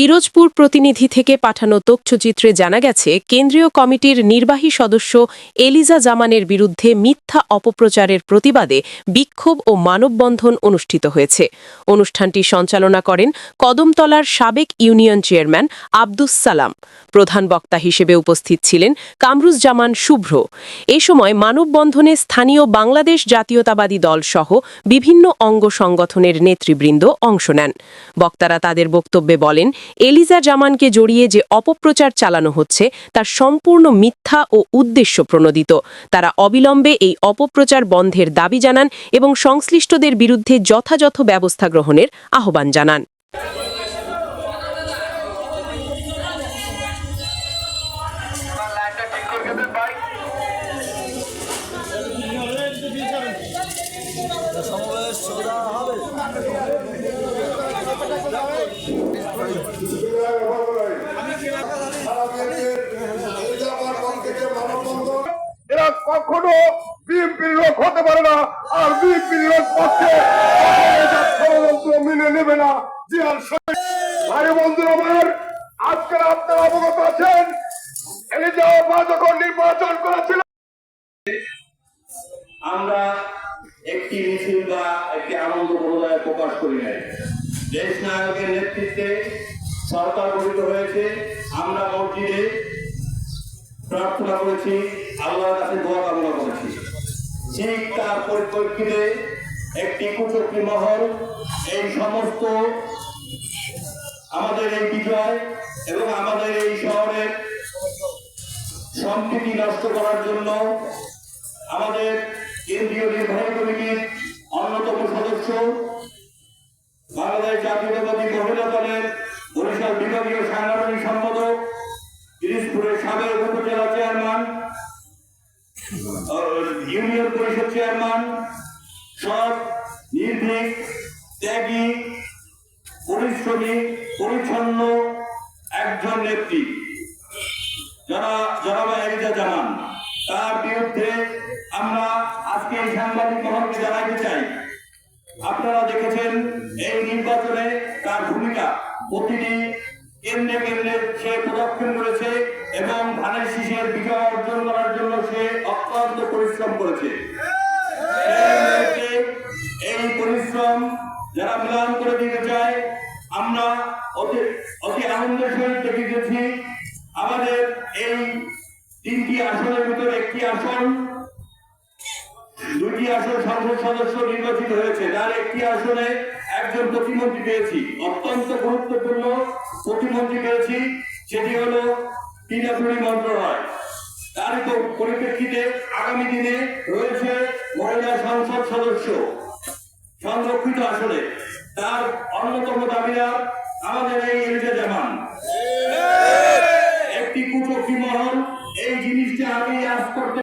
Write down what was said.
পিরোজপুর প্রতিনিধি থেকে পাঠানো তথ্যচিত্রে জানা গেছে কেন্দ্রীয় কমিটির নির্বাহী সদস্য এলিজা জামানের বিরুদ্ধে মিথ্যা অপপ্রচারের প্রতিবাদে বিক্ষোভ ও মানববন্ধন অনুষ্ঠিত হয়েছে। অনুষ্ঠানটি সঞ্চালনা করেন কদমতলার সাবেক ইউনিয়ন চেয়ারম্যান আব্দুস সালাম। প্রধান বক্তা হিসেবে উপস্থিত ছিলেন কামরুজ্জামান শুভ্র। এ সময় মানববন্ধনে স্থানীয় বাংলাদেশ জাতীয়তাবাদী দল সহ বিভিন্ন অঙ্গ সংগঠনের নেতৃবৃন্দ অংশ নেন। বক্তারা তাদের বক্তব্যে বলেন, এলিজা জামানকে জড়িয়ে যে অপপ্রচার চালানো হচ্ছে তার সম্পূর্ণ মিথ্যা ও উদ্দেশ্য প্রণোদিত। তারা অবিলম্বে এই অপপ্রচার বন্ধের দাবি জানান এবং সংশ্লিষ্টদের বিরুদ্ধে যথাযথ ব্যবস্থা গ্রহণের আহ্বান জানান। এরা কখনো বিএনপির লোক হতে পারে না, আর বিএনপির লোক পক্ষে ষড়যন্ত্র মেনে নেবে না। ভাই বন্ধু আমার, আজকে আপনারা অবগত আছেন, এলিজা যখন নির্বাচন করেছিল আমরা একটি মিছিল বা একটি আনন্দ প্রদায় প্রকাশ করি নাই। দেশ নায়কের নেতৃত্বে সরকার গঠিত হয়েছে। আমরা মসজিদে প্রার্থনা করেছি, আল্লাহর কাছে দোয়া কামনা করেছি। ঠিক তার পরিপ্রেক্ষিতে একটি কুচক্রী মহল এই সমস্ত আমাদের এই বিজয় এবং আমাদের এই শহরের সম্প্রীতি নষ্ট করার জন্য আমাদের কেন্দ্রীয় নির্বাহী কমিটির অন্যতম সদস্য, বাংলাদেশ জাতীয়তাবাদী মহিলা দলের বরিশাল বিভাগীয় সাংগঠনিক সম্পাদক, পিরোজপুরের সাবেক উপজেলা চেয়ারম্যান, ইউনিয়ন পরিষদ চেয়ারম্যান, সৎ, নির্ভীক, ত্যাগী, পরিশ্রমী, পরিচ্ছন্ন একজন নেত্রী জনাব এলিজা জামান, তার বিরুদ্ধে আমরা আজকে এই সাংবাদিক মহলকে জানাতে চাই। আপনারা দেখেছেন এই নির্বাচনে তার ভূমিকা, প্রতিটি কেন্দ্রে কেন্দ্রে সে প্রদক্ষিণ করেছে এবং ধানের শীষের বিজয় অর্জন করার জন্য সে অক্লান্ত পরিশ্রম করেছে। এই পরিশ্রম যারা মিলান করে দিতে চায়, আমরা অতি আনন্দের সহিত দেখেছি আমাদের এই 3টি আসনের ভিতরে একটি আসন, 2টি আসন সংসদ সদস্য নির্বাচিত হয়েছে, তার একটি আসনে একজন প্রতিমন্ত্রী পেয়েছি, অত্যন্ত গুরুত্বপূর্ণ প্রতিমন্ত্রী পেয়েছি, সেটি হলো টিনাপুরি মন্ত্রণালয়। তার পরিপ্রেক্ষিতে আগামী দিনে রয়েছে মহিলা সংসদ সদস্য সংরক্ষিত আসনে। তার অন্যতম দাবিদার আমাদের এই এলিজা জামান।